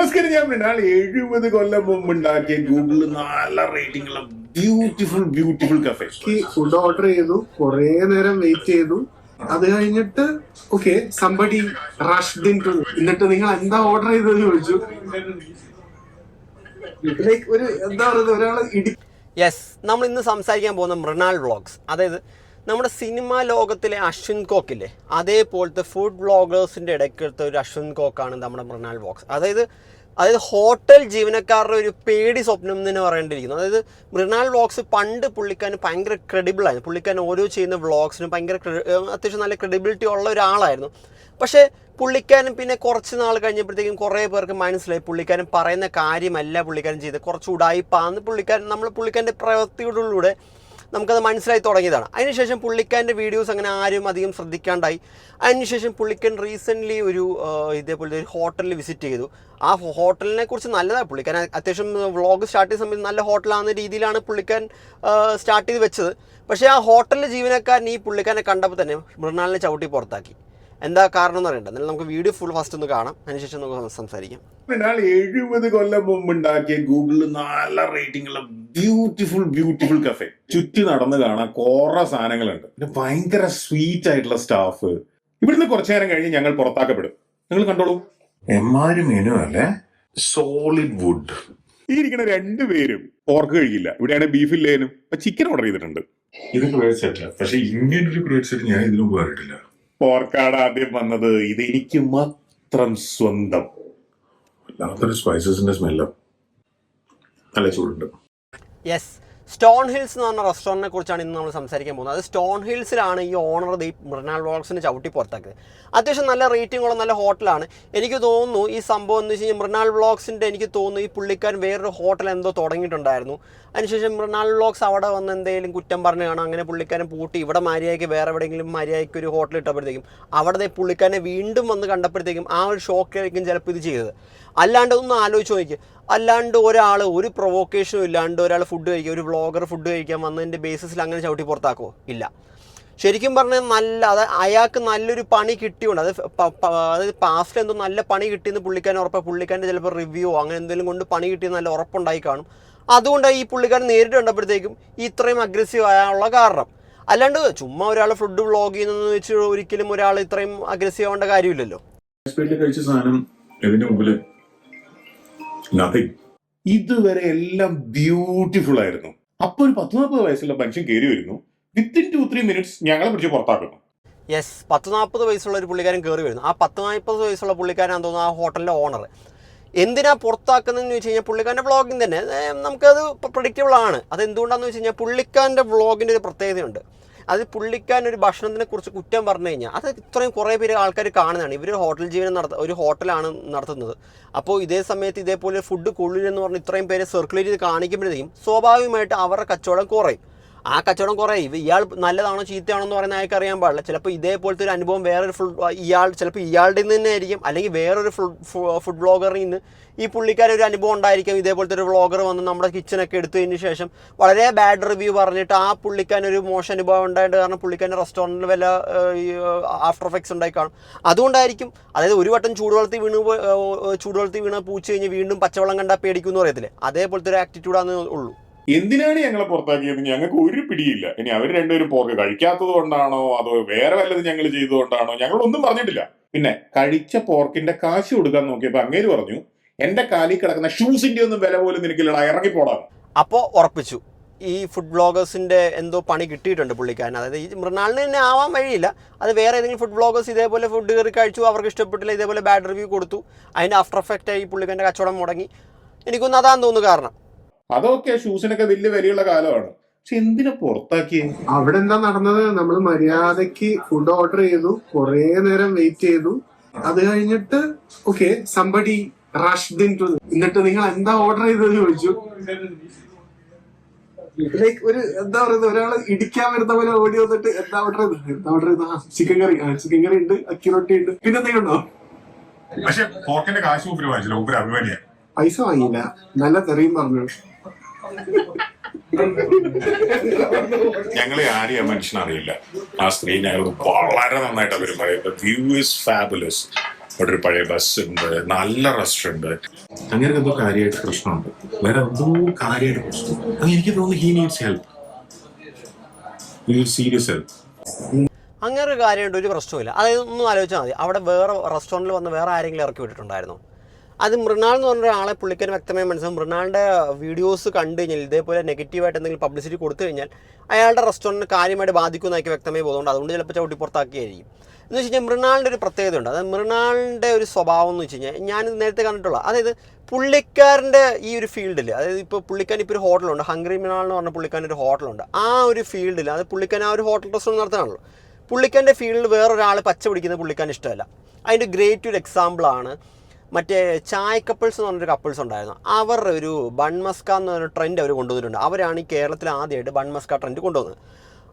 നമസ്കാരം, ഞാൻ മൃണാൾ. 70 കൊല്ലം മുമ്പ് ഉണ്ടാക്കിയ ഗൂഗിളിൽ നല്ല റേറ്റിംഗ് ഉള്ള ബ്യൂട്ടിഫുൾ കഫേ. ഫുഡ് ഓർഡർ ചെയ്തു, കുറെ നേരം വെയിറ്റ് ചെയ്തു. അത് കഴിഞ്ഞിട്ട് okay somebody rushed into. എന്നിട്ട് നിങ്ങൾ എന്താ ഓർഡർ ചെയ്തതെന്ന് ചോദിച്ചു. ഒരു എന്താ പറയുന്നത്, ഒരാള് യെസ്, നമ്മൾ ഇന്ന് സംസാരിക്കാൻ പോകുന്ന മൃണാൾ വ്ളോഗ്സ്. അതായത് നമ്മുടെ സിനിമാ ലോകത്തിലെ അശ്വിൻ കോക്കില്ലേ, അതേപോലത്തെ ഫുഡ് വ്ളോഗേഴ്സിൻ്റെ ഇടയ്ക്കത്തെ ഒരു അശ്വിൻ കോക്കാണ് നമ്മുടെ മൃണാൾ വ്ളോഗ്സ്. അതായത് ഹോട്ടൽ ജീവനക്കാരുടെ ഒരു പേടി സ്വപ്നം എന്ന് തന്നെ പറയേണ്ടിയിരിക്കുന്നു. അതായത് മൃണാൾ വ്ളോഗ്സ് പണ്ട് പുള്ളിക്കാരന് ഭയങ്കര ക്രെഡിബിളായിരുന്നു. പുള്ളിക്കാരൻ ഓരോ ചെയ്യുന്ന വ്ളോഗ്സിനും ഭയങ്കര അത്യാവശ്യം നല്ല ക്രെഡിബിലിറ്റി ഉള്ള ഒരാളായിരുന്നു. പക്ഷേ പുള്ളിക്കാരൻ പിന്നെ കുറച്ച് നാൾ കഴിഞ്ഞപ്പോഴത്തേക്കും കുറേ പേർക്ക് മനസ്സിലായി പുള്ളിക്കാരൻ പറയുന്ന കാര്യമല്ല പുള്ളിക്കാരൻ ചെയ്ത് കുറച്ച് ഉടായിപ്പാന്ന് പുള്ളിക്കാരൻ്റെ പ്രവൃത്തികളിലൂടെ നമുക്കത് മനസ്സിലായി തുടങ്ങിയതാണ്. അതിനുശേഷം പുള്ളിക്കാരൻ്റെ വീഡിയോസ് അങ്ങനെ ആരും അധികം ശ്രദ്ധിക്കാണ്ടായി. അതിനുശേഷം പുള്ളിക്കാരൻ റീസെൻ്റ്ലി ഇതേപോലെ ഒരു ഹോട്ടലിൽ വിസിറ്റ് ചെയ്തു. ആ ഹോട്ടലിനെ കുറിച്ച് നല്ലതാണ്. പുള്ളിക്കാരൻ അത്യാവശ്യം വ്ളോഗ് സ്റ്റാർട്ട് ചെയ്യുന്ന സമയത്ത് നല്ല ഹോട്ടലാകുന്ന രീതിയിലാണ് പുള്ളിക്കാരൻ സ്റ്റാർട്ട് ചെയ്ത് വെച്ചത്. പക്ഷേ ആ ഹോട്ടലിലെ ജീവനക്കാരൻ ഈ പുള്ളിക്കാരനെ കണ്ടപ്പോൾ തന്നെ മൃണാളിനെ ചവിട്ടി പുറത്താക്കി. എന്താ കാരണം എന്ന് അറിയണ്ട. എന്നാലും നമുക്ക് വീഡിയോ ഫസ്റ്റ് ഒന്ന് കാണാം, അതിനുശേഷം നമുക്ക് സംസാരിക്കാം. 70 കൊല്ലം മുമ്പ് ഉണ്ടാക്കിയ ഗൂഗിളിൽ നല്ല റേറ്റിംഗ് ഉള്ള ബ്യൂട്ടിഫുൾ കഫേ. ചുറ്റി നടന്ന് കാണാൻ കുറെ സാധനങ്ങളുണ്ട്. പിന്നെ ഭയങ്കര സ്വീറ്റ് ആയിട്ടുള്ള സ്റ്റാഫ്. ഇവിടുന്ന് കുറച്ചു നേരം കഴിഞ്ഞ് ഞങ്ങൾ പുറത്താക്കപ്പെടും. നിങ്ങൾ കണ്ടോളൂ. എമ്മാരി മെനു അല്ലേ, സോളിഡ് വുഡ്. ഈ ഇരിക്കുന്ന രണ്ടുപേരും പോർക്ക് കഴിക്കില്ല. ഇവിടെയാണ് ബീഫ് ഇല്ലേനും ചിക്കൻ ഓർഡർ ചെയ്തിട്ടുണ്ട്. ഇത് ഗ്രേറ്റ് സെറ്റ്, പക്ഷെ ഇങ്ങനൊരു ഗ്രേറ്റ് സെറ്റ് ഞാൻ ഇതിനു പോയിട്ടില്ല. പോർക്കാണ് ആദ്യം വന്നത്. ഇത് എനിക്ക് മാത്രം സ്വന്തം. വല്ലാത്തൊരു സ്പൈസസിന്റെ സ്മെല്ല്. നല്ല ചൂടുണ്ട്. യെസ്, സ്റ്റോൺ ഹിൽസ് എന്ന് പറഞ്ഞ റെസ്റ്റോറൻറ്റിനെ കുറിച്ചാണ് ഇന്ന് നമ്മൾ സംസാരിക്കാൻ പോകുന്നത്. അത് സ്റ്റോൺ ഹിൽസിലാണ് ഈ ഓണർ ഈ മൃണാൾ വ്ളോഗ്സിന് ചവിട്ടി പുറത്താക്കിയത്. അത്യാവശ്യം നല്ല റേറ്റിംഗ് ഉള്ള നല്ല ഹോട്ടലാണ്. എനിക്ക് തോന്നുന്നു ഈ സംഭവം എന്ന് വെച്ച് കഴിഞ്ഞാൽ മൃണാൾ വ്ളോഗ്സിൻ്റെ എനിക്ക് തോന്നുന്നു ഈ പുള്ളിക്കാരൻ വേറൊരു ഹോട്ടൽ എന്തോ തുടങ്ങിയിട്ടുണ്ടായിരുന്നു. അതിനുശേഷം മൃണാൾ വ്ളോഗ്സ് അവിടെ വന്ന് എന്തെങ്കിലും കുറ്റം പറഞ്ഞു കാണാം. അങ്ങനെ പുള്ളിക്കാരൻ പൂട്ടി ഇവിടെ മര്യാദയ്ക്ക് വേറെ എവിടെയെങ്കിലും മര്യാദയ്ക്ക് ഒരു ഹോട്ടൽ ഇട്ടപ്പോഴത്തേക്കും അവിടെ പുള്ളിക്കാരനെ വീണ്ടും വന്ന് കണ്ടപ്പോഴത്തേക്കും ആ ഒരു ഷോക്കായിരിക്കും ചിലപ്പോൾ ഇത് ചെയ്തത്. അല്ലാണ്ട് ഒന്ന് ആലോചിച്ച് നോക്കി. അല്ലാണ്ട് ഒരാൾ ഒരു പ്രൊവോക്കേഷനും ഇല്ലാണ്ട് ഒരാൾ ഫുഡ് കഴിക്കുക, ഒരു വ്ളോഗർ ഫുഡ് കഴിക്കാൻ വന്നതിൻ്റെ ബേസിസിൽ അങ്ങനെ ചവിട്ടി പുറത്താക്കുമോ? ഇല്ല. ശരിക്കും പറഞ്ഞാൽ അയാൾക്ക് നല്ലൊരു പണി കിട്ടിയുണ്ട്. അതായത് പാസ്റ്റിൽ എന്തോ നല്ല പണി കിട്ടിയെന്ന് പുള്ളിക്കാരൻ ഉറപ്പാണ്. പുള്ളിക്കാരൻ്റെ ചിലപ്പോൾ റിവ്യൂ അങ്ങനെ എന്തെങ്കിലും കൊണ്ട് പണി കിട്ടിയെന്ന് നല്ല ഉറപ്പുണ്ടായി കാണും. അതുകൊണ്ടാണ് ഈ പുള്ളിക്കാരൻ നേരിട്ട് കണ്ടപ്പോഴത്തേക്കും ഇത്രയും അഗ്രസീവ് ആകാനുള്ള കാരണം. അല്ലാണ്ട് ചുമ്മാ ഒരാൾ ഫുഡ് വ്ളോഗ് ചെയ്യുന്നതെന്ന് വെച്ച് ഒരിക്കലും ഒരാൾ ഇത്രയും അഗ്രസീവ് ആവേണ്ട കാര്യമില്ലല്ലോ. കഴിച്ച സാധനം ഇതിന്റെ മുമ്പിൽ ഇതുവരെ എല്ലാം ബ്യൂട്ടിഫുൾ ആയിരുന്നു. അപ്പൊ ഒരു 10-40 വയസ്സുള്ള മനുഷ്യൻ കയറി വരുന്നു. വിത്തിൻ 2-3 മിനിറ്റ്സ് ഞങ്ങളെ പിടിച്ച് പുറത്താക്കുന്നു. യെസ്, 10-40 വയസ്സുള്ള ഒരു പുള്ളിക്കാരൻ കയറി വരുന്നു. ആ 10-40 വയസ്സുള്ള പുള്ളിക്കാരനാണെന്ന് തോന്നുന്നു ആ ഹോട്ടലിൻ്റെ ഓണർ. എന്തിനാ പുറത്താക്കുന്നതെന്ന് വെച്ച് കഴിഞ്ഞാൽ പുള്ളിക്കാരൻ്റെ വ്ളോഗിങ് തന്നെ നമുക്കത് പ്രഡിക്റ്റബിൾ ആണ്. അതെന്തുകൊണ്ടാണെന്ന് വെച്ച് കഴിഞ്ഞാൽ പുള്ളിക്കാരൻ്റെ വ്ളോഗിൻ്റെ ഒരു പ്രത്യേകതയുണ്ട്. അത് പുള്ളിക്കാരൻ ഒരു ഭക്ഷണത്തിനെ കുറിച്ച് കുറ്റം പറഞ്ഞു കഴിഞ്ഞാൽ അത് ഇത്രയും കുറേ പേര് ആൾക്കാർ കാണുന്നതാണ്. ഇവർ ഹോട്ടൽ ജീവനം ഒരു ഹോട്ടലാണ് നടത്തുന്നത്. അപ്പോൾ ഇതേ സമയത്ത് ഇതേപോലെ ഫുഡ് കൊള്ളില്ലെന്ന് പറഞ്ഞ് ഇത്രയും പേരെ സർക്കുലേറ്റ് ചെയ്ത് കാണിക്കുമ്പോഴത്തേക്കും സ്വാഭാവികമായിട്ട് അവരുടെ കച്ചവടം കുറയും. ആ കച്ചവടം കുറയും. ഇയാൾ നല്ലതാണോ ചീത്തയാണോ എന്ന് പറയുന്ന അയാൾക്ക് അറിയാൻ പാടില്ല. ചിലപ്പോൾ ഇതേപോലത്തെ ഒരു അനുഭവം വേറൊരു ചിലപ്പോൾ ഇയാളുടെ നിന്ന് തന്നെ ആയിരിക്കും, അല്ലെങ്കിൽ വേറൊരു ഫുഡ് വ്ളോഗറിൽ നിന്ന് ഈ പുള്ളിക്കാരൻ ഒരു അനുഭവം ഉണ്ടായിരിക്കും. ഇതേപോലത്തെ ഒരു വ്ളോഗർ വന്ന് നമ്മുടെ കിച്ചനൊക്കെ എടുത്തതിന് ശേഷം വളരെ ബാഡ് റിവ്യൂ പറഞ്ഞിട്ട് ആ പുള്ളിക്കാരൻ ഒരു മോശം അനുഭവം ഉണ്ടായിട്ട് കാരണം പുള്ളിക്കാരൻ്റെ റെസ്റ്റോറൻറ്റിൽ വല്ല ആഫ്റ്റർ എഫക്ട്സ് ഉണ്ടായി കാണും. അതുകൊണ്ടായിരിക്കും. അതായത് ഒരു വട്ടം ചൂടുവെള്ളത്തിൽ വീണ് പൂച്ച് കഴിഞ്ഞ് വീണ്ടും പച്ചവെള്ളം കണ്ടാൽ പേടിക്കുമെന്ന് പറയത്തില്ലേ, അതേപോലത്തെ ഒരു ആറ്റിറ്റ്യൂഡാണെന്ന് ഉള്ളൂ. എന്തിനാണ് ഞങ്ങളെ പുറത്താക്കിയത് ഞങ്ങൾക്ക് ഒരു പിടിയില്ല. ഇനി അവർ രണ്ടുപേരും പോർക്ക് കഴിക്കാത്തത് കൊണ്ടാണോ അതോ വേറെ വല്ലതും ഞങ്ങൾ ചെയ്തുകൊണ്ടാണോ ഞങ്ങളൊന്നും പറഞ്ഞിട്ടില്ല. പിന്നെ കഴിച്ച പോർക്കിന്റെ കാശ് കൊടുക്കാൻ നോക്കിയപ്പോ അങ്ങേര് പറഞ്ഞു, എന്റെ കാലിൽ കിടക്കുന്ന ഷൂസിന്റെ ഒന്നും വില പോലും നിനക്കില്ലടാ, ഇറങ്ങിപ്പോടാന്ന്. അപ്പോൾ ഉറപ്പിച്ചു ഈ ഫുഡ് വ്ളോഗേഴ്സിൻ്റെ എന്തോ പണി കിട്ടിയിട്ടുണ്ട് പുള്ളിക്കാരൻ. അതായത് ഈ മൃണാളിന് തന്നെ ആവാൻ വഴിയില്ല. അത് വേറെ ഏതെങ്കിലും ഫുഡ് വ്ളോഗേഴ്സ് ഇതേപോലെ ഫുഡ് കയറി കഴിച്ചു, അവർക്ക് ഇഷ്ടപ്പെട്ടില്ല, ഇതേപോലെ ബാഡ് റിവ്യൂ കൊടുത്തു, അതിൻ്റെ ആഫ്റ്റർ എഫക്റ്റ് ആയി പുള്ളിക്കാരൻ്റെ കച്ചവടം മുടങ്ങി. എനിക്കൊന്നും അതാന്ന് തോന്നുന്നു കാരണം. അതൊക്കെ ഷൂസിനൊക്കെ വലിയ വിലയുള്ള കാലമാണ്. പക്ഷെ എന്തിനാ പുറത്താക്കിയേ? അവിടെ എന്താ നടന്നത്, നമ്മൾ മര്യാദക്ക് ഫുഡ് ഓർഡർ ചെയ്തു, കുറെ നേരം വെയിറ്റ് ചെയ്തു. അത് കഴിഞ്ഞിട്ട് okay somebody rushed into. എന്നിട്ട് നിങ്ങൾ എന്താ ഓർഡർ ചെയ്തതെന്ന് ചോദിച്ചു. ഒരു എന്താ പറയുന്നത്, ഒരാള് ഇടിക്കാൻ വരുന്ന പോലെ ഓടി വന്നിട്ട് എന്താ ഓർഡർ ചെയ്തത് ചിക്കൻ കറി ഉണ്ട്, അക്കി റൊട്ടി ഉണ്ട്, പിന്നെ എന്തെങ്കിലും ഉണ്ടോ? പക്ഷെ പോർക്കിന്റെ കാശ് മുമ്പിൽ വാങ്ങിച്ചില്ല, മുമ്പിൽ അഭിമാനിയാ. പൈസ വാങ്ങിയില്ല, നല്ല തെറിയും പറഞ്ഞു. ഞങ്ങളെ ആരെയും മനുഷ്യനറിയില്ല. ആ സ്ത്രീ ഞങ്ങൾ വളരെ നന്നായിട്ട് അവരും പറയുന്നത് വ്യൂ ഇസ് ഫാബുലസ്. അവിടെ ഒരു പഴയ ബസ് ഉണ്ട്, നല്ല റെസ്റ്റോറന്റ്. അങ്ങനെ എന്തോ കാര്യമായിട്ട് പ്രശ്നമുണ്ട്, വേറെ എന്തോ കാര്യമായിട്ട് പ്രശ്നമുണ്ട്. അത് എനിക്ക് തോന്നുന്നു he needs help, serious help. അങ്ങനെ ഒരു കാര്യമുണ്ട്, ഒരു പ്രശ്നമില്ല. അതായത് ഒന്നും ആലോചിച്ചാൽ മതി, അവിടെ വേറെ റെസ്റ്റോറൻറ്റിൽ വന്ന് വേറെ ആരെങ്കിലും ഇറക്കി വിട്ടിട്ടുണ്ടായിരുന്നു. അത് മൃണാൾ എന്ന് പറഞ്ഞ ഒരാളെ പുള്ളിക്കാരൻ വ്യക്തമായി മനസ്സിലാവും. മൃണാളിൻ്റെ വീഡിയോസ് കണ്ടു കഴിഞ്ഞാൽ ഇതേപോലെ നെഗറ്റീവായിട്ട് എന്തെങ്കിലും പബ്ലിസിറ്റി കൊടുത്തു കഴിഞ്ഞാൽ അയാളുടെ റെസ്റ്റോറൻറ്റിന് കാര്യമായിട്ട് ബാധിക്കുമെന്നൊക്കെ വ്യക്തമായി പോകുന്നുണ്ട്. അതുകൊണ്ട് ചിലപ്പോൾ ചവിട്ടി പുറത്താക്കിയായിരിക്കും. എന്ന് വെച്ച് കഴിഞ്ഞാൽ മൃണാളിൻ്റെ ഒരു പ്രത്യേകത ഉണ്ട്. അതായത് മൃണാളിൻ്റെ ഒരു സ്വഭാവം എന്ന് വെച്ച് കഴിഞ്ഞാൽ ഞാനിത് നേരത്തെ കണ്ടിട്ടുള്ള, അതായത് പുള്ളിക്കാരൻ്റെ ഈ ഒരു ഫീൽഡിൽ, അതായത് ഇപ്പോൾ പുള്ളിക്കാരൻ ഇപ്പോൾ ഒരു ഹോട്ടലുണ്ട്, ഹംഗ്രി മൃണാൾ എന്ന് പറഞ്ഞ പുള്ളിക്കാരൻ്റെ ഒരു ഹോട്ടലുണ്ട്. ആ ഒരു ഫീൽഡിൽ, അത് പുള്ളിക്കാരൻ ആ ഒരു ഹോട്ടൽ റെസ്റ്റോറൻറ്റ് നടത്താണല്ലോ, പുള്ളിക്കാരൻ്റെ ഫീൽഡിൽ വേറൊരാൾ പച്ച പിടിക്കുന്നത് പുള്ളിക്കാരൻ ഇഷ്ടമല്ല. അതിൻ്റെ ഗ്രേറ്റ് ഒരു എക്സാമ്പിളാണ് മറ്റേ ചായ കപ്പിൾസ് എന്ന് പറഞ്ഞൊരു കപ്പിൾസ് ഉണ്ടായിരുന്നു. അവർ ഒരു ബൺ മസ്ക എന്ന് പറഞ്ഞ ട്രെൻഡ് അവർ കൊണ്ടുവന്നിട്ടുണ്ട്. അവരാണ് ഈ കേരളത്തിൽ ആദ്യമായിട്ട് ബൺ മസ്ക ട്രെൻഡ് കൊണ്ടുവന്നത്.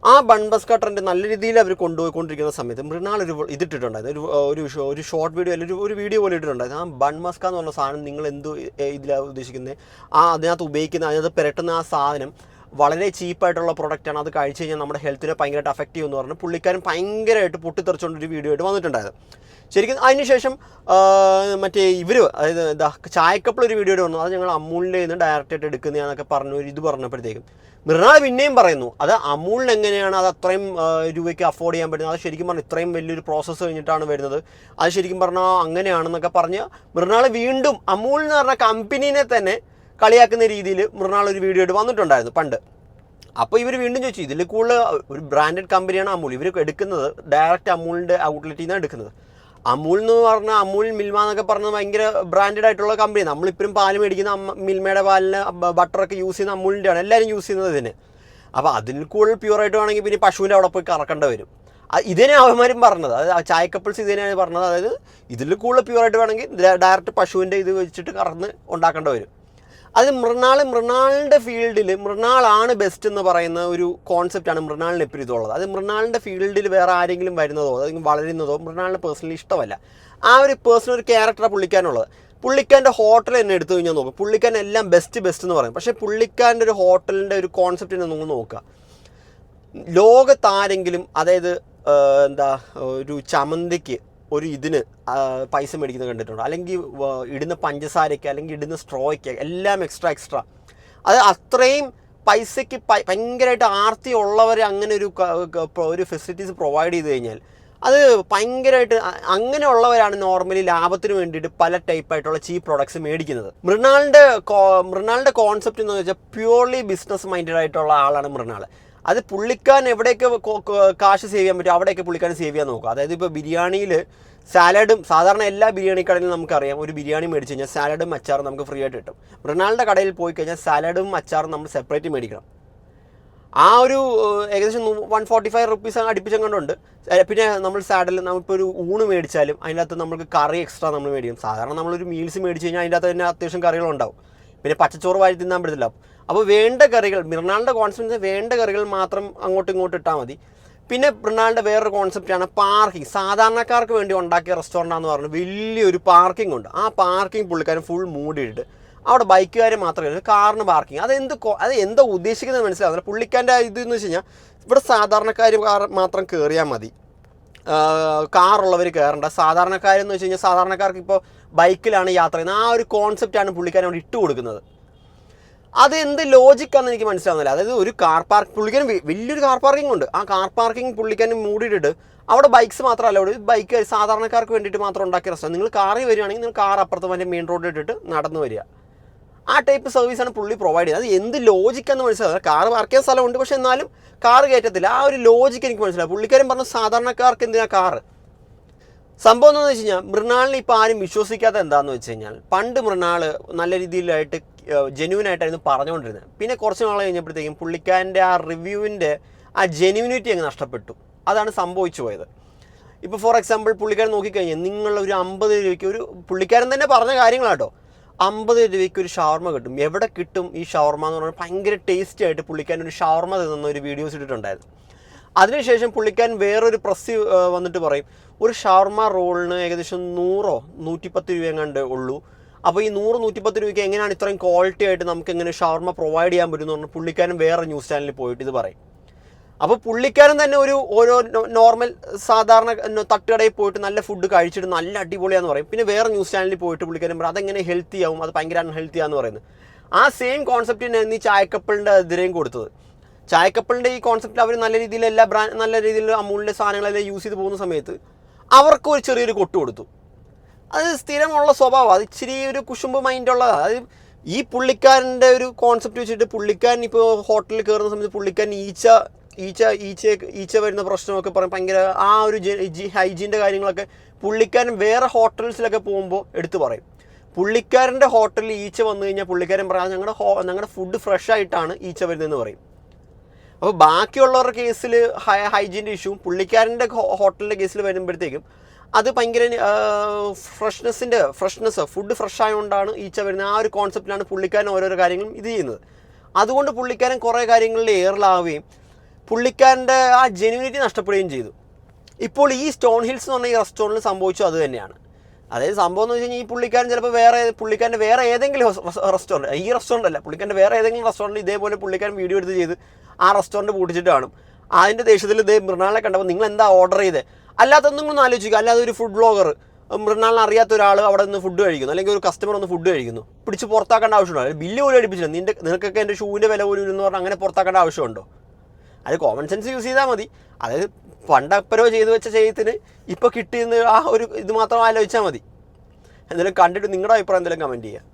ആ ബൺ മസ്ക ട്രെൻഡ് നല്ല രീതിയിൽ അവർ കൊണ്ടുപോയിക്കൊണ്ടിരിക്കുന്ന സമയത്ത് മൃണാൾ ഒരു ഇതിട്ടിട്ടുണ്ടായിരുന്നു, ഒരു ഷോർട്ട് വീഡിയോ അല്ലെങ്കിൽ ഒരു വീഡിയോ പോലെ ഇട്ടിട്ടുണ്ടായിരുന്നു. ആ ബൺ മസ്ക എന്ന് പറഞ്ഞ സാധനം നിങ്ങൾ എന്ത് ഇതിലാണ് ഉദ്ദേശിക്കുന്നത്, അതിനകത്ത് ഉപയോഗിക്കുന്ന, അതിനകത്ത് പുരട്ടുന്ന ആ സാധനം വളരെ ചീപ്പായിട്ടുള്ള പ്രൊഡക്റ്റാണ്, അത് കഴിച്ച് കഴിഞ്ഞാൽ നമ്മുടെ ഹെൽത്തിനെ ഭയങ്കരമായിട്ട് അഫക്റ്റ് ചെയ്യുമെന്ന് പറഞ്ഞ് പുള്ളിക്കാരൻ ഭയങ്കരമായിട്ട് പൊട്ടിത്തെറിച്ചുകൊണ്ടൊരു വീഡിയോ ആയിട്ട് വന്നിട്ടുണ്ടായിരുന്നു. ശരിക്കും അതിനുശേഷം മറ്റേ ഇവർ, അതായത് എന്താ ചായക്കപ്പിളൊരു വീഡിയോ ആയിട്ട് വന്നു, അത് ഞങ്ങൾ അമൂലിൻ്റെ നിന്ന് ഡയറക്റ്റായിട്ട് എടുക്കുന്നതാണെന്നൊക്കെ പറഞ്ഞു ഇത് പറഞ്ഞപ്പോഴത്തേക്കും മൃണാൾ പിന്നെയും പറയുന്നു അത് അമൂലിന് എങ്ങനെയാണ് അത് അത്രയും രൂപയ്ക്ക് അഫോർഡ് ചെയ്യാൻ പറ്റുന്നത്, അത് ശരിക്കും പറഞ്ഞാൽ ഇത്രയും വലിയൊരു പ്രോസസ്സ് കഴിഞ്ഞിട്ടാണ് വരുന്നത്, അത് ശരിക്കും പറഞ്ഞാൽ അങ്ങനെയാണെന്നൊക്കെ പറഞ്ഞ് മൃണാൾ വീണ്ടും അമൂൽ എന്ന് പറഞ്ഞ കമ്പനീനെ തന്നെ കളിയാക്കുന്ന രീതിയിൽ മൃണാൾ ഒരു വീഡിയോ ആയിട്ട് വന്നിട്ടുണ്ടായിരുന്നു പണ്ട്. അപ്പോൾ ഇവർ വീണ്ടും ചോദിച്ചു, ഇതിൽ കൂടുതൽ ഒരു ബ്രാൻഡഡ് കമ്പനിയാണ് അമൂൽ, ഇവർ എടുക്കുന്നത് ഡയറക്റ്റ് അമൂലിൻ്റെ ഔട്ട്ലെറ്റിൽ നിന്നാണ് എടുക്കുന്നത്. അമൂൽ എന്ന് പറഞ്ഞാൽ അമൂൽ മിൽമ എന്നൊക്കെ പറഞ്ഞത് ഭയങ്കര ബ്രാൻഡഡ് ആയിട്ടുള്ള കമ്പനി. നമ്മളിപ്പോഴും പാല് മേടിക്കുന്ന മിൽമയുടെ പാലിന് ബട്ടറൊക്കെ യൂസ് ചെയ്യുന്ന അമൂലിൻ്റെയാണ് എല്ലാവരും യൂസ് ചെയ്യുന്നത് ഇതിന്. അപ്പോൾ അതിൽ കൂടുതൽ പ്യൂറായിട്ട് വേണമെങ്കിൽ പിന്നെ പശുവിൻ്റെ അവിടെ പോയി കറക്കേണ്ടി വരും. ഇതിനെ അവന്മാരും പറഞ്ഞത്, അതായത് ചായ കപ്പിൾസ് ഇതിനെയാണ് പറഞ്ഞത്, അതായത് ഇതിൽ കൂടുതൽ പ്യൂറായിട്ട് വേണമെങ്കിൽ ഡയറക്റ്റ് പശുവിൻ്റെ ഇത് വെച്ചിട്ട് കറന്ന് ഉണ്ടാക്കേണ്ടി വരും. അത് മൃണാളിൻ്റെ ഫീൽഡിൽ മൃണാളാണ് ബെസ്റ്റ് എന്ന് പറയുന്ന ഒരു കോൺസെപ്റ്റാണ് മൃണാളിന് എപ്പോഴും ഇതുള്ളത്. അത് മൃണാളിൻ്റെ ഫീൽഡിൽ വേറെ ആരെങ്കിലും വരുന്നതോ അല്ലെങ്കിൽ വളരുന്നതോ മൃണാളിന് പേഴ്സണലി ഇഷ്ടമല്ല. ആ ഒരു പേഴ്സണൽ ഒരു ക്യാരക്ടറാണ് പുള്ളിക്കാനുള്ളത്. പുള്ളിക്കാരൻ്റെ ഹോട്ടൽ തന്നെ എടുത്തു കഴിഞ്ഞാൽ നോക്കും, പുള്ളിക്കാരൻ എല്ലാം ബെസ്റ്റ് എന്ന് പറയും. പക്ഷേ പുള്ളിക്കാരൻ്റെ ഒരു ഹോട്ടലിൻ്റെ ഒരു കോൺസെപ്റ്റിനെ നിങ്ങൾ നോക്കുക, ലോകത്താരെങ്കിലും അതായത് എന്താ ഒരു ചമന്തിക്ക് ഒരു ഇതിന് പൈസ മേടിക്കുന്നത് കണ്ടിട്ടുണ്ടോ? അല്ലെങ്കിൽ ഇടുന്ന പഞ്ചസാരയ്ക്ക് അല്ലെങ്കിൽ ഇടുന്ന സ്ട്രോയ്ക്ക് എല്ലാം എക്സ്ട്രാ. അത് അത്രയും പൈസയ്ക്ക് ഭയങ്കരമായിട്ട് ആർത്തി ഉള്ളവർ അങ്ങനെ ഒരു ഫെസിലിറ്റീസ് പ്രൊവൈഡ് ചെയ്ത് കഴിഞ്ഞാൽ അത് ഭയങ്കരമായിട്ട് അങ്ങനെയുള്ളവരാണ് നോർമലി ലാഭത്തിന് വേണ്ടിയിട്ട് പല ടൈപ്പായിട്ടുള്ള ചീപ്പ് പ്രോഡക്ട്സ് മേടിക്കുന്നത്. മൃണാളിൻ്റെ കോൺസെപ്റ്റ് എന്ന് വെച്ചാൽ പ്യൂർലി ബിസിനസ് മൈൻഡഡ് ആയിട്ടുള്ള ആളാണ് മൃണാൾ. അത് പുള്ളിക്കാൻ എവിടെയൊക്കെ കാശ് സേവ് ചെയ്യാൻ പറ്റും അവിടെയൊക്കെ പുള്ളിക്കാൻ സേവ് ചെയ്യാൻ നോക്കുക. അതായത് ഇപ്പോൾ ബിരിയാണിയിൽ സാലഡും, സാധാരണ എല്ലാ ബിരിയാണി കടയിലും നമുക്കറിയാം ഒരു ബിരിയാണി മേടിച്ച് കഴിഞ്ഞാൽ സാലഡും അച്ചാറും നമുക്ക് ഫ്രീ ആയിട്ട് കിട്ടും. മൃണാളിൻ്റെ കടയിൽ പോയി കഴിഞ്ഞാൽ സാലഡും അച്ചാറും നമ്മൾ സെപ്പറേറ്റ് മേടിക്കണം. ആ ഒരു ഏകദേശം 145 റുപ്പീസ് അടുപ്പിച്ചെങ്ങാണ്ടുണ്ട്. പിന്നെ നമ്മൾ സാലഡിൽ നമ്മളിപ്പോൾ ഒരു ഊണ് മേടിച്ചാലും അതിൻ്റെ അകത്ത് നമുക്ക് കറി എക്സ്ട്രാ നമ്മൾ മേടിക്കും. സാധാരണ നമ്മളൊരു മീൽസ് മേടിച്ച് കഴിഞ്ഞാൽ അതിൻ്റെ അകത്ത് തന്നെ അത്യാവശ്യം കറികളുണ്ടാവും. പിന്നെ പച്ചച്ചോറ് വാരി തിന്നാൻ പറ്റത്തില്ല. അപ്പോൾ വേണ്ട കറികൾ, മൃണാളിൻ്റെ കോൺസെപ്റ്റ് വേണ്ട കറികൾ മാത്രം അങ്ങോട്ടും ഇങ്ങോട്ടും ഇട്ടാൽ മതി. പിന്നെ മൃണാളിൻ്റെ വേറൊരു കോൺസെപ്റ്റാണ് പാർക്കിംഗ്. സാധാരണക്കാർക്ക് വേണ്ടി ഉണ്ടാക്കിയ റെസ്റ്റോറൻറ്റാന്ന് പറഞ്ഞ് വലിയൊരു പാർക്കിംഗ് ഉണ്ട്. ആ പാർക്കിംഗ് പുള്ളിക്കാരൻ ഫുൾ മൂടിയിട്ട് അവിടെ ബൈക്കുകാരെ മാത്രമല്ല കാറിന് പാർക്കിംഗ്. അത് എന്തോ ഉദ്ദേശിക്കുന്നത് മനസ്സിലാവുന്നില്ല. പുള്ളിക്കാരൻ്റെ ഇതെന്ന് വെച്ച് കഴിഞ്ഞാൽ ഇവിടെ സാധാരണക്കാർ മാത്രം കയറിയാൽ മതി, കാറുള്ളവർ കയറേണ്ട. സാധാരണക്കാരെന്ന് വെച്ച് കഴിഞ്ഞാൽ സാധാരണക്കാർക്ക് ഇപ്പോൾ ബൈക്കിലാണ് യാത്ര ചെയ്യുന്നത്. ആ ഒരു കോൺസെപ്റ്റാണ് പുള്ളിക്കാരൻ അവിടെ ഇട്ട് കൊടുക്കുന്നത്. അത് എന്ത് ലോജിക്കാണെന്ന് എനിക്ക് മനസ്സിലാവുന്നില്ല. അതായത് ഒരു കാർ പാർക്ക് പുള്ളിക്കാരൻ വലിയൊരു കാർ പാർക്കിംഗ് ഉണ്ട്. ആ കാർ പാർക്കിംഗ് പുള്ളിക്കാരൻ മൂടിയിട്ടിട്ട് അവിടെ ബൈക്സ് മാത്രമല്ല, അവിടെ ബൈക്ക് സാധാരണക്കാർക്ക് വേണ്ടിയിട്ട് മാത്രം ഉണ്ടാക്കിയ റെസ്റ്റോറൻറ്റ്. നിങ്ങൾ കാറിൽ വരികയാണെങ്കിൽ നിങ്ങൾ കാർ അപ്പുറത്ത് മറ്റേ മെയിൻ റോഡിൽ ഇട്ടിട്ട് നടന്നു വരിക. ആ ടൈപ്പ് സർവീസാണ് പുള്ളി പ്രൊവൈഡ് ചെയ്യുന്നത്. അത് എന്ത് ലോജിക്കാന്ന് മനസ്സിലാവില്ല. കാർ പാർക്ക് ചെയ്യാൻ സ്ഥലമുണ്ട്, പക്ഷെ എന്നാലും കാർ കയറ്റത്തില്ല. ആ ഒരു ലോജിക്ക് എനിക്ക് മനസ്സിലാവും. പുള്ളിക്കാരൻ പറഞ്ഞു സാധാരണക്കാർക്ക് എന്തിനാ കാറ്. സംഭവം എന്താണെന്ന് വെച്ച് കഴിഞ്ഞാൽ മൃണാളിനെ ഇപ്പോൾ ആരും വിശ്വസിക്കാത്ത എന്താണെന്ന് വെച്ച് കഴിഞ്ഞാൽ പണ്ട് മൃണാൾ നല്ല രീതിയിലായിട്ട് ജെന്യൂനായിട്ടായിരുന്നു പറഞ്ഞുകൊണ്ടിരുന്നത്. പിന്നെ കുറച്ച് നാൾ കഴിഞ്ഞപ്പോഴത്തേക്കും പുള്ളിക്കാരൻ്റെ ആ റിവ്യൂവിൻ്റെ ആ ജെന്യൂനിറ്റി അങ്ങ് നഷ്ടപ്പെട്ടു. അതാണ് സംഭവിച്ചു പോയത്. ഇപ്പോൾ ഫോർ എക്സാമ്പിൾ പുള്ളിക്കാരൻ നോക്കിക്കഴിഞ്ഞാൽ നിങ്ങളൊരു 50 രൂപയ്ക്ക് ഒരു പുള്ളിക്കാരൻ തന്നെ പറഞ്ഞ കാര്യങ്ങളാട്ടോ, 50 രൂപയ്ക്ക് ഒരു ഷവർമ കിട്ടും. എവിടെ കിട്ടും ഈ ഷവർമ എന്ന് പറഞ്ഞാൽ ഭയങ്കര ടേസ്റ്റി ആയിട്ട് പുള്ളിക്കാരൻ ഒരു ഷവർമ തിന്നുന്ന ഒരു വീഡിയോസ് ഇട്ടിട്ടുണ്ടായിരുന്നു. അതിനുശേഷം പുള്ളിക്കാരൻ വേറൊരു പ്രസ് വന്നിട്ട് പറയും ഒരു ഷവർമ റോളിന് ഏകദേശം 100-110 രൂപ എങ്ങാണ്ട് ഉള്ളൂ. അപ്പോൾ ഈ 100-110 രൂപയ്ക്ക് എങ്ങനെയാണ് ഇത്രയും ക്വാളിറ്റി ആയിട്ട് നമുക്ക് എങ്ങനെ ഷവർമ പ്രൊവൈഡ് ചെയ്യാൻ പറ്റുമെന്ന് പറഞ്ഞാൽ പുള്ളിക്കാരൻ വേറെ ന്യൂസ് ചാനലിൽ പോയിട്ട് ഇത് പറയും. അപ്പോൾ പുള്ളിക്കാരൻ തന്നെ ഓരോ നോർമൽ സാധാരണ തട്ടുകടയിൽ പോയിട്ട് നല്ല ഫുഡ് കഴിച്ചിട്ട് നല്ല അടിപൊളിയാന്ന് പറയും. പിന്നെ വേറെ ന്യൂസ് ചാനലിൽ പോയിട്ട് പുള്ളിക്കാരൻ പറയും അതെങ്ങനെ ഹെൽത്തി ആവും, അത് ഭയങ്കര അൺഹെൽത്തി ആണെന്ന് പറയുന്നത്. ആ സെയിം കോൺസെപ്റ്റ് തന്നെയാണ് ഈ ചായക്കപ്പലിൻ്റെ എതിരെയും കൊടുത്തത്. ചായക്കപ്പലിൻ്റെ ഈ കോൺസെപ്റ്റ് അവർ നല്ല രീതിയിൽ നല്ല രീതിയിൽ അമൂലിൻ്റെ സാധനങ്ങളെല്ലാം യൂസ് ചെയ്ത് പോകുന്ന സമയത്ത് അവർക്ക് ഒരു ചെറിയൊരു കൊട്ട് കൊടുത്തു. അത് സ്ഥിരമുള്ള സ്വഭാവം, അത് ഇച്ചിരി ഒരു കുശുമ്പ് മൈൻഡുള്ളതാണ്. അത് ഈ പുള്ളിക്കാരൻ്റെ ഒരു കോൺസെപ്റ്റ് വെച്ചിട്ട് പുള്ളിക്കാരൻ ഇപ്പോൾ ഹോട്ടലിൽ കയറുന്ന സമയത്ത് പുള്ളിക്കാരൻ ഈച്ച വരുന്ന പ്രശ്നമൊക്കെ പറയും, ഭയങ്കര ആ ഒരു ഹൈജീൻ്റെ കാര്യങ്ങളൊക്കെ പുള്ളിക്കാരൻ വേറെ ഹോട്ടൽസിലൊക്കെ പോകുമ്പോൾ എടുത്തു പറയും. പുള്ളിക്കാരൻ്റെ ഹോട്ടലിൽ ഈച്ച വന്നു കഴിഞ്ഞാൽ പുള്ളിക്കാരൻ പറയാം ഞങ്ങളുടെ ഫുഡ് ഫ്രഷ് ആയിട്ടാണ് ഈച്ച വരുന്നതെന്ന് പറയും. അപ്പോൾ ബാക്കിയുള്ളവരുടെ കേസിൽ ഹൈജീൻ്റെ ഇഷ്യൂ പുള്ളിക്കാരൻ്റെ ഹോട്ടലിൻ്റെ കേസിൽ വരുമ്പോഴത്തേക്കും അത് ഭയങ്കര ഫ്രഷ്നെസ് ഫുഡ് ഫ്രഷ് ആയതുകൊണ്ടാണ് ഈച്ച വരുന്നത്. ആ ഒരു കോൺസെപ്റ്റിലാണ് പുള്ളിക്കാരൻ ഓരോരോ കാര്യങ്ങളും ഇത് ചെയ്യുന്നത്. അതുകൊണ്ട് പുള്ളിക്കാരൻ കുറേ കാര്യങ്ങളിൽ എയറിലാവുകയും പുള്ളിക്കാരൻ്റെ ആ ജെന്യൂനിറ്റി നഷ്ടപ്പെടുകയും ചെയ്തു. ഇപ്പോൾ ഈ സ്റ്റോൺ ഹിൽസ് എന്ന് പറഞ്ഞ ഈ റെസ്റ്റോറൻറ്റിൽ സംഭവിച്ചു അത് തന്നെയാണ്. അതായത് സംഭവം എന്ന് വെച്ച് കഴിഞ്ഞാൽ ഈ പുള്ളിക്കാരൻ ചിലപ്പോൾ പുള്ളിക്കാരൻ്റെ വേറെ ഏതെങ്കിലും റെസ്റ്റോറൻറ്റ്, ഈ റെസ്റ്റോറൻറ്റ് അല്ല, പുള്ളിക്കാരൻ്റെ വേറെ ഏതെങ്കിലും റെസ്റ്റോറൻറ്റ് ഇതേപോലെ പുള്ളിക്കാരൻ വീഡിയോ എടുത്ത് ചെയ്ത് ആ റെസ്റ്റോറൻറ്റ് പൂട്ടിച്ചിട്ട് കാണും. അതിൻ്റെ ദേഷ്യത്തിൽ മൃണാളിനെ കണ്ടപ്പോൾ നിങ്ങൾ എന്താ ഓർഡർ ചെയ്തത്, അല്ലാത്തൊന്നും ഒന്ന് ആലോചിക്കുക. അല്ലാതെ ഒരു ഫുഡ് ബ്ലോഗർ മൃണാളിനെ അറിയാത്ത ഒരാൾ അവിടെ നിന്ന് ഫുഡ് കഴിക്കുന്നു, അല്ലെങ്കിൽ ഒരു കസ്റ്റമർ ഒന്ന് ഫുഡ് കഴിക്കുന്നു, പിടിച്ച് പുറത്താക്കേണ്ട ആവശ്യമുണ്ടോ? ബില്ല് പോലും അടിപ്പിച്ചില്ല, നിനക്കൊക്കെ എൻ്റെ ഷൂവിൻ്റെ വില പോലും എന്ന് പറഞ്ഞാൽ അങ്ങനെ പുറത്താക്കേണ്ട ആവശ്യമുണ്ടോ? അത് കോമൺ സെൻസ് യൂസ് ചെയ്താൽ മതി. അതായത് പണ്ടപ്പരോ ചെയ്തു വെച്ച ചെയ്യത്തിന് ഇപ്പോൾ കിട്ടിയെന്ന് ആ ഒരു ഇത് മാത്രം ആലോചിച്ചാൽ മതി. എന്തെങ്കിലും കണ്ടിട്ട് നിങ്ങളുടെ അഭിപ്രായം എന്തെങ്കിലും കമൻറ്റ് ചെയ്യുക.